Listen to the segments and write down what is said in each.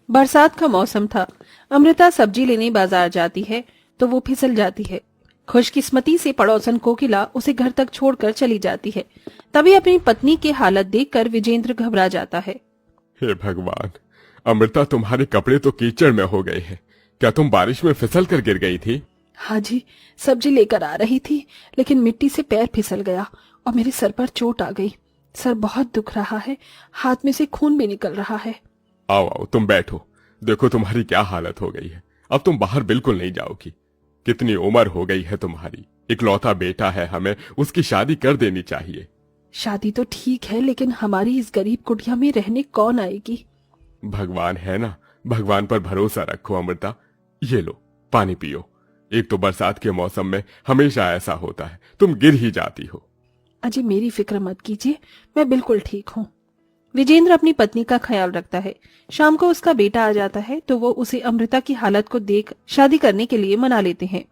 बरसात का मौसम था। अमृता सब्जी लेने बाजार जाती है तो वो फिसल जाती है। खुशकिस्मती से पड़ोसन कोकिला उसे घर तक छोड़कर चली जाती है। तभी अपनी पत्नी की हालत देखकर विजेंद्र घबरा जाता है। हे भगवान, अमृता तुम्हारे कपड़े तो कीचड़ में हो गए हैं। क्या तुम बारिश में फिसल कर गिर गई थी? हाँ जी, सब्जी लेकर आ रही थी लेकिन मिट्टी से पैर फिसल गया और मेरे सर पर चोट आ गई। सर बहुत दुख रहा है, हाथ में से खून भी निकल रहा है। आओ आओ, तुम बैठो। देखो तुम्हारी क्या हालत हो गई है। अब तुम बाहर बिल्कुल नहीं जाओगी। कितनी उम्र हो गई है तुम्हारी। इकलौता बेटा है, हमें उसकी शादी कर देनी चाहिए। शादी तो ठीक है लेकिन हमारी इस गरीब कुटिया में रहने कौन आएगी? भगवान है ना, भगवान पर भरोसा रखो अमृता। ये लो पानी पियो। एक तो बरसात के मौसम में हमेशा ऐसा होता है, तुम गिर ही जाती हो। अजी मेरी फिक्र मत कीजिए, मैं बिल्कुल ठीक हूँ। विजेंद्र अपनी पत्नी का ख्याल रखता है। शाम को उसका बेटा आ जाता है तो वो उसे अमृता की हालत को देख शादी करने के लिए मना लेते हैं।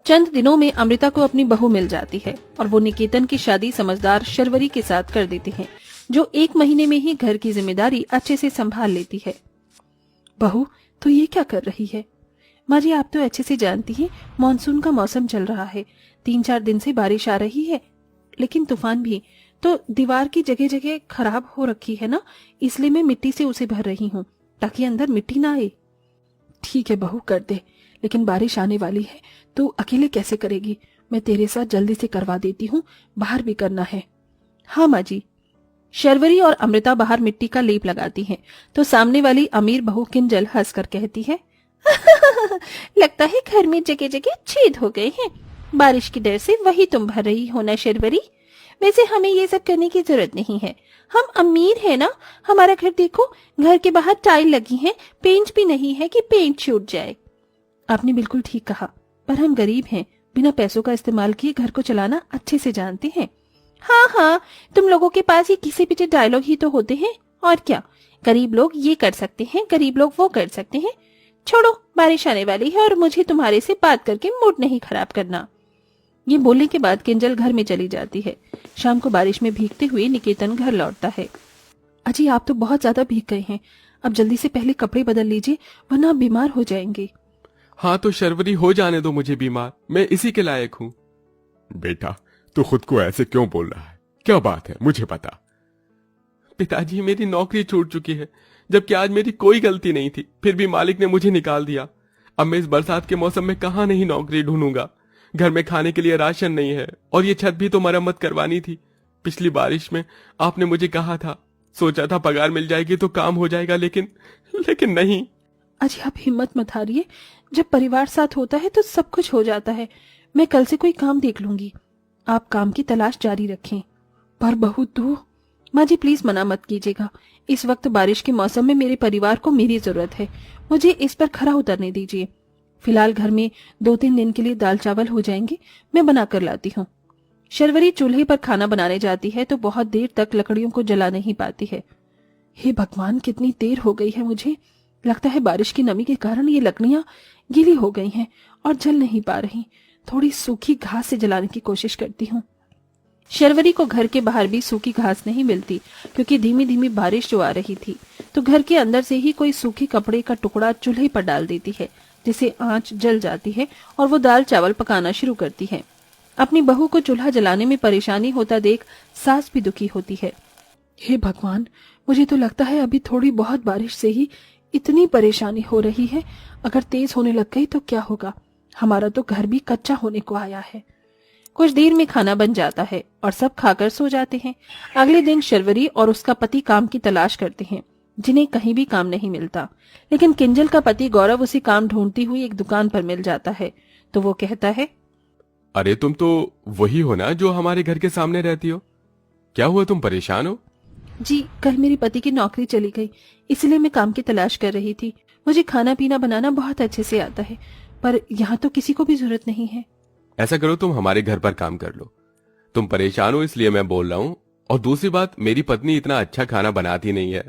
चंद दिनों में अमृता को अपनी बहू मिल जाती है और वो निकेतन की शादी समझदार शर्वरी के साथ कर देते हैं, जो 1 महीने में ही घर की जिम्मेदारी अच्छे से संभाल लेती है। बहू तो ये क्या कर रही है? माँ जी आप तो अच्छे से जानती हैं, मानसून का मौसम चल रहा है। 3-4 दिन से बारिश आ रही है लेकिन तूफान भी। तो दीवार की जगह जगह खराब हो रखी है ना, इसलिए मैं मिट्टी से उसे भर रही हूँ ताकि अंदर मिट्टी ना आए। ठीक है बहू कर दे, लेकिन बारिश आने वाली है तो अकेले कैसे करेगी? मैं तेरे साथ जल्दी से करवा देती हूँ, बाहर भी करना है। हाँ माँ जी। शर्वरी और अमृता बाहर मिट्टी का लेप लगाती हैं तो सामने वाली अमीर बहू किंजल हंसकर कहती है लगता है घर में जगह जगह छेद हो गए हैं। बारिश की डर से वही तुम भर रही हो ना शर्वरी? वैसे हमें ये सब करने की जरूरत नहीं है, हम अमीर है ना। हमारा घर देखो, घर के बाहर टाइल लगी है, पेंट भी नहीं है कि पेंट छूट जाए। आपने बिल्कुल ठीक कहा, पर हम गरीब हैं, बिना पैसों का इस्तेमाल किए घर को चलाना अच्छे से जानते हैं। हाँ हाँ, तुम लोगों के पास ये किसी पीछे डायलॉग ही तो होते हैं, और क्या। गरीब लोग ये कर सकते हैं, गरीब लोग वो कर सकते हैं। छोड़ो, बारिश आने वाली है और मुझे तुम्हारे से बात करके मूड नहीं खराब करना। ये बोलने के बाद किंजल घर में चली जाती है। शाम को बारिश में भीगते हुए निकेतन घर लौटता है। अजी आप तो बहुत ज्यादा भीग गए हैं, अब जल्दी से पहले कपड़े बदल लीजिए वरना आप बीमार हो जाएंगे। हाँ तो शर्वरी हो जाने दो मुझे बीमार, मैं इसी के लायक हूँ। बेटा तू खुद को ऐसे क्यों बोल रहा है? क्या बात है मुझे बता। पिताजी मेरी नौकरी छूट चुकी है, जबकि आज मेरी कोई गलती नहीं थी, फिर भी मालिक ने मुझे निकाल दिया। अब मैं इस बरसात के मौसम में कहाँ नहीं नौकरी ढूंढूंगा। घर में खाने के लिए राशन नहीं है और ये छत भी तो मरम्मत करवानी थी। पिछली बारिश में आपने मुझे कहा था, सोचा था पगार मिल जाएगी तो काम हो जाएगा, लेकिन नहीं। अजी आप हिम्मत मत हारिए, जब परिवार साथ होता है तो सब कुछ हो जाता है। मैं कल से कोई काम देख लूंगी, आप काम की तलाश जारी रखें। पर बहू तू। माँ जी प्लीज मना मत कीजिएगा, इस वक्त बारिश के मौसम में मेरे परिवार को मेरी जरूरत है, मुझे इस पर खरा उतरने दीजिए। फिलहाल घर में 2-3 दिन के लिए दाल चावल हो जाएंगे, मैं बना कर लाती हूँ। शर्वरी चूल्हे पर खाना बनाने जाती है तो बहुत देर तक लकड़ियों को जला नहीं पाती है। हे भगवान, कितनी देर हो गई है, मुझे लगता है बारिश की नमी के कारण ये लकड़ियां गीली हो गई हैं और जल नहीं पा रही। थोड़ी सूखी घास से जलाने की कोशिश करती हूँ। शर्वरी को घर के बाहर भी सूखी घास नहीं मिलती क्योंकि धीमी धीमी बारिश जो आ रही थी, तो घर के अंदर से ही कोई सूखे कपड़े का टुकड़ा चूल्हे पर डाल देती है, जिसे आंच जल जाती है और वो दाल चावल पकाना शुरू करती है। अपनी बहू को चूल्हा जलाने में परेशानी होता देख सास भी दुखी होती है। हे भगवान, मुझे तो लगता है अभी थोड़ी बहुत बारिश से ही इतनी परेशानी हो रही है, अगर तेज होने लग गई तो क्या होगा। हमारा तो घर भी कच्चा होने को आया है। कुछ देर में खाना बन जाता है और सब खाकर सो जाते हैं। अगले दिन शर्वरी और उसका पति काम की तलाश करते हैं, जिन्हें कहीं भी काम नहीं मिलता। लेकिन किंजल का पति गौरव उसी काम ढूंढती हुई एक दुकान पर मिल जाता है तो वो कहता है, अरे तुम तो वही हो ना जो हमारे घर के सामने रहती हो। क्या हुआ, तुम परेशान हो? जी कल मेरे पति की नौकरी चली गई, इसलिए मैं काम की तलाश कर रही थी। मुझे खाना पीना बनाना बहुत अच्छे से आता है, पर यहाँ तो किसी को भी जरूरत नहीं है। ऐसा करो, तुम हमारे घर पर काम कर लो। तुम परेशान हो इसलिए मैं बोल रहा हूँ, और दूसरी बात, मेरी पत्नी इतना अच्छा खाना बनाती नहीं है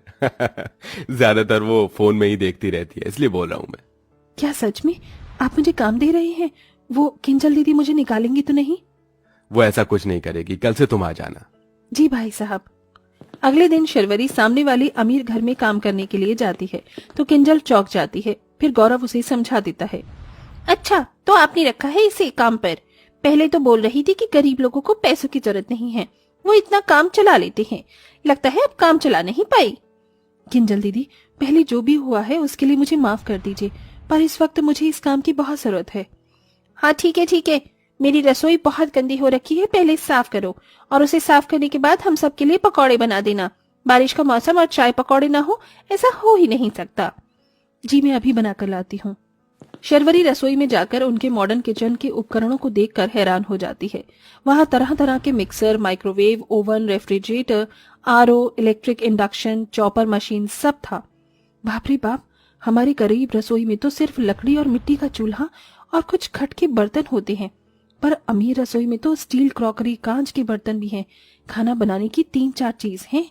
ज्यादातर वो फोन में ही देखती रहती है, इसलिए बोल रहा हूँ मैं। क्या सच में आप मुझे काम दे रहे हैं? वो किंजल दीदी मुझे निकालेंगी तो नहीं? वो ऐसा कुछ नहीं करेगी, कल से तुम आ जाना। जी भाई साहब। अगले दिन शर्वरी सामने वाले अमीर घर में काम करने के लिए जाती है तो किंजल चौंक जाती है। फिर गौरव उसे समझा देता है। अच्छा, तो आपने रखा है इसे काम पर। पहले तो बोल रही थी कि गरीब लोगों को पैसों की जरूरत नहीं है, वो इतना काम चला लेते हैं। लगता है अब काम चला नहीं पाई। किंजल दीदी, पहले जो भी हुआ है उसके लिए मुझे माफ कर दीजिए, पर इस वक्त मुझे इस काम की बहुत जरूरत है। हाँ ठीक है ठीक है, मेरी रसोई बहुत गंदी हो रखी है, पहले साफ करो और उसे साफ करने के बाद हम सबके लिए पकौड़े बना देना। बारिश का मौसम और चाय पकौड़े ना हो, ऐसा हो ही नहीं सकता। जी मैं अभी बनाकर लाती हूँ। शर्वरी रसोई में जाकर उनके मॉडर्न किचन के उपकरणों को देखकर हैरान हो जाती है। वहाँ तरह तरह के mixer, microwave, oven, refrigerator, RO, electric induction, chopper machine सब था। बाप रे बाप, हमारी गरीब रसोई में तो सिर्फ लकड़ी और मिट्टी का चूल्हा और कुछ खटके बर्तन होते हैं, पर अमीर रसोई में तो स्टील, क्रॉकरी, कांच के बर्तन भी हैं। खाना बनाने की 3-4 चीज हैं।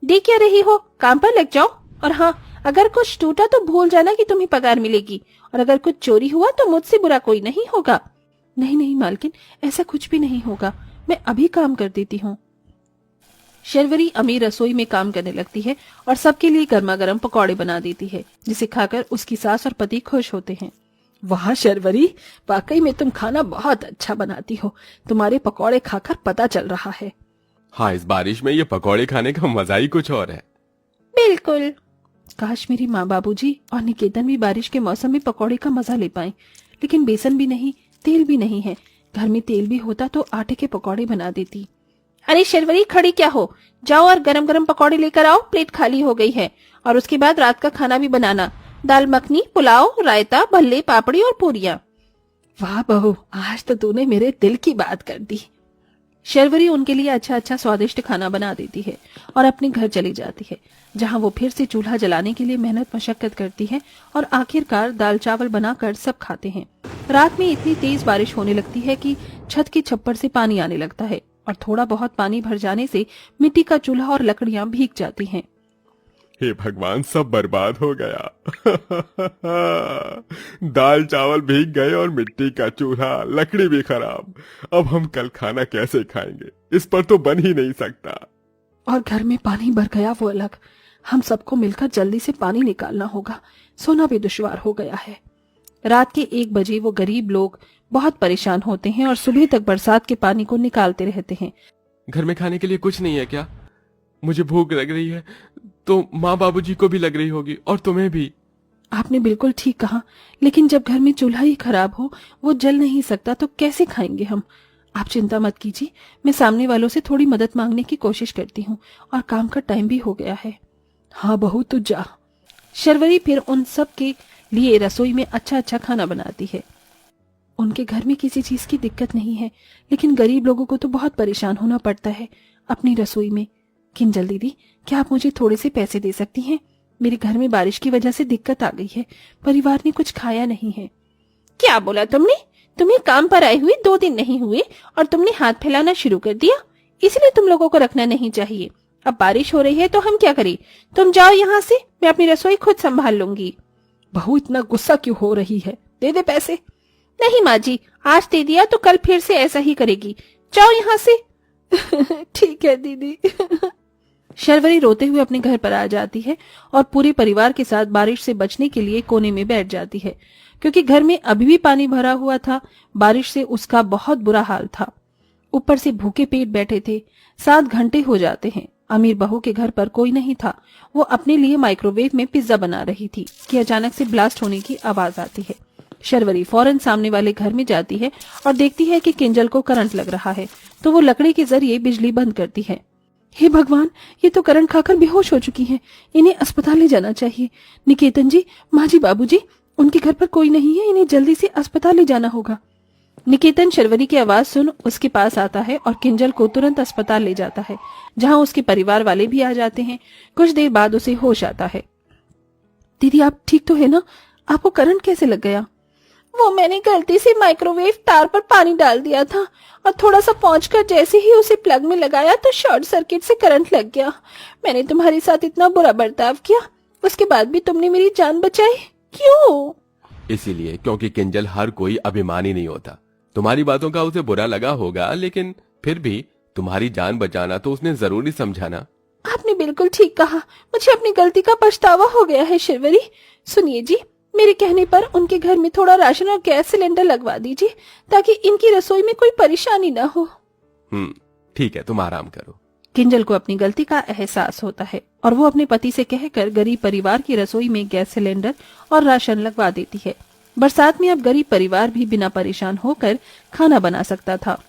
देख क्या रही हो, काम पर लग जाओ। और हाँ, अगर कुछ टूटा तो भूल जाना कि तुम्हें पगार मिलेगी, और अगर कुछ चोरी हुआ तो मुझसे बुरा कोई नहीं होगा। नहीं नहीं मालकिन, ऐसा कुछ भी नहीं होगा, मैं अभी काम कर देती हूँ। शर्वरी अमीर रसोई में काम करने लगती है और सबके लिए गर्मा गर्म पकौड़े बना देती है, जिसे खाकर उसकी सास और पति खुश होते हैं। वाह शर्वरी, वाकई में तुम खाना बहुत अच्छा बनाती हो। तुम्हारे पकौड़े खाकर पता चल रहा है। हाँ, इस बारिश में ये पकौड़े खाने का मजा ही कुछ और है। बिल्कुल। काश मेरी माँ, बाबूजी और निकेतन भी बारिश के मौसम में पकौड़े का मजा ले पाएं, लेकिन बेसन भी नहीं, तेल भी नहीं है। घर में तेल भी होता तो आटे के पकौड़े बना देती। अरे शर्वरी, खड़ी क्या हो, जाओ और गरम गरम पकौड़े लेकर आओ, प्लेट खाली हो गई है। और उसके बाद रात का खाना भी बनाना, दाल मखनी, पुलाव, रायता, भल्ले, पापड़ी और पूरियां। वाह बहू, आज तो तूने मेरे दिल की बात कर दी। शर्वरी उनके लिए अच्छा अच्छा स्वादिष्ट खाना बना देती है और अपने घर चली जाती है, जहां वो फिर से चूल्हा जलाने के लिए मेहनत मशक्कत करती है और आखिरकार दाल चावल बनाकर सब खाते हैं। रात में इतनी तेज बारिश होने लगती है कि छत के छप्पर से पानी आने लगता है और थोड़ा बहुत पानी भर जाने से मिट्टी का चूल्हा और लकड़ियां भीग जाती हैं। हे भगवान, सब बर्बाद हो गया। दाल चावल भीग गए और मिट्टी का चूल्हा, लकड़ी भी खराब। अब हम कल खाना कैसे खाएंगे? इस पर तो बन ही नहीं सकता। और घर में पानी भर गया वो अलग, हम सबको मिलकर जल्दी से पानी निकालना होगा, सोना भी दुश्वार हो गया है। रात के 1 बजे वो गरीब लोग बहुत परेशान होते हैं और सुबह तक बरसात के पानी को निकालते रहते हैं। घर में खाने के लिए कुछ नहीं है क्या? मुझे भूख लग रही है, तो माँ बाबूजी को भी लग रही होगी, और तुम्हें भी। आपने बिल्कुल ठीक कहा, लेकिन जब घर में चूल्हा ही खराब हो, वो जल नहीं सकता, तो कैसे खाएंगे हम? आप चिंता मत कीजिए, मैं सामने वालों से थोड़ी मदद मांगने की कोशिश करती हूँ, और काम का टाइम भी हो गया है। हाँ बहू, तू जा। शर्वरी फिर उन सब के लिए रसोई में अच्छा अच्छा खाना बनाती है। उनके घर में किसी चीज की दिक्कत नहीं है, लेकिन गरीब लोगों को तो बहुत परेशान होना पड़ता है अपनी रसोई में। किंजल दीदी, क्या आप मुझे थोड़े से पैसे दे सकती हैं? मेरे घर में बारिश की वजह से दिक्कत आ गई है, परिवार ने कुछ खाया नहीं है। क्या बोला तुमने? तुम्हें काम पर आए हुए 2 दिन नहीं हुए और तुमने हाथ फैलाना शुरू कर दिया, इसलिए तुम लोगों को रखना नहीं चाहिए। अब बारिश हो रही है तो हम क्या करें? तुम जाओ यहाँ से, मैं अपनी रसोई खुद संभाल लूंगी। बहू, इतना गुस्सा क्यों हो रही है? दे दे पैसे। नहीं माँ जी, आज दे दिया तो कल फिर से ऐसा ही करेगी, जाओ यहाँ से। ठीक है दीदी। शर्वरी रोते हुए अपने घर पर आ जाती है और पूरे परिवार के साथ बारिश से बचने के लिए कोने में बैठ जाती है, क्योंकि घर में अभी भी पानी भरा हुआ था। बारिश से उसका बहुत बुरा हाल था, ऊपर से भूखे पेट बैठे थे। 7 घंटे हो जाते हैं। अमीर बहू के घर पर कोई नहीं था। वो अपने लिए माइक्रोवेव में पिज्जा बना रही थी कि अचानक से ब्लास्ट होने की आवाज आती है। शर्वरी फौरन सामने वाले घर में जाती है और देखती है कि किंजल को करंट लग रहा है, तो वो लकड़ी के जरिए बिजली बंद करती है। हे भगवान, ये तो करंट खाकर बेहोश हो चुकी हैं, इन्हें अस्पताल ले जाना चाहिए। निकेतन जी, माँ जी, बाबूजी, उनके घर पर कोई नहीं है, इन्हें जल्दी से अस्पताल ले जाना होगा। निकेतन शर्वरी की आवाज सुन उसके पास आता है और किंजल को तुरंत अस्पताल ले जाता है, जहाँ उसके परिवार वाले भी आ जाते हैं। कुछ देर बाद उसे होश आता है। दीदी, आप ठीक तो है ना? आपको करंट कैसे लग गया? वो मैंने गलती से माइक्रोवेव तार पर पानी डाल दिया था और थोड़ा सा पहुंचकर जैसे ही उसे प्लग में लगाया तो शॉर्ट सर्किट से करंट लग गया। मैंने तुम्हारे साथ इतना बुरा बर्ताव किया, उसके बाद भी तुमने मेरी जान बचाई, क्यों? इसीलिए क्योंकि किंजल हर कोई अभिमानी नहीं होता। तुम्हारी बातों का उसे बुरा लगा होगा, लेकिन फिर भी तुम्हारी जान बचाना तो उसने जरूरी समझा ना। आपने बिल्कुल ठीक कहा, मुझे अपनी गलती का पछतावा हो गया है शिरवरी। सुनिए जी, मेरे कहने पर उनके घर में थोड़ा राशन और गैस सिलेंडर लगवा दीजिए ताकि इनकी रसोई में कोई परेशानी न हो। ठीक है, तुम आराम करो। किंजल को अपनी गलती का एहसास होता है और वो अपने पति से कहकर गरीब परिवार की रसोई में गैस सिलेंडर और राशन लगवा देती है। बरसात में अब गरीब परिवार भी बिना परेशान होकर खाना बना सकता था।